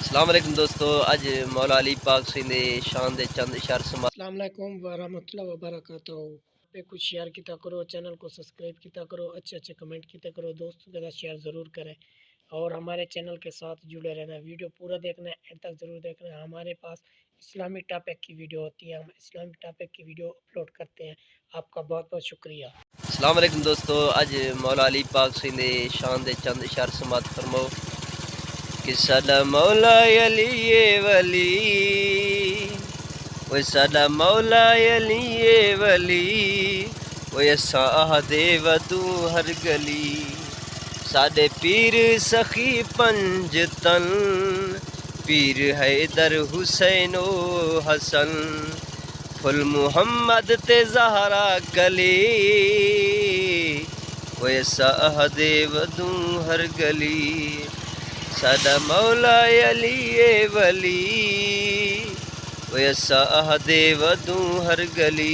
السلام علیکم دوستو، اج مولا علی پاک سندھ دے شان دے چند اشار سما السلام علیکم ورحمۃ اللہ وبرکاتہ۔ پہ کچھ شیئر کیا کرو، چینل کو سبسکرائب کیا کرو، اچھے کمنٹ کیا کرو، دوستوں کے ساتھ شیئر ضرور کریں اور ہمارے چینل کے ساتھ جڑے رہنا۔ ویڈیو پورا دیکھنا ہے، اینڈ تک ضرور دیکھنا ہے۔ ہمارے پاس اسلامی ٹاپک کی ویڈیو ہوتی ہے، ہم اسلامی ٹاپک کی ویڈیو اپلوڈ کرتے ہیں۔ آپ کا بہت بہت شکریہ۔ السلام علیکم دوستو، اج مولا علی پاک سندھ دے شان دے چند اشار سماعت فرمو کہ ساڈا مولا علی ولی، وہ ساڈا مولا علی ولی، وہ اساں دے ودو ہر گلی، ساڈے پیر سخی پنج تن، پیر حیدر حسین و حسن، پھل محمد تے زہرا کلی، وہ اساں دے ودو ہر گلی، ساڈا مولا علی ولی، وہ اساں دے ودو ہر گلی۔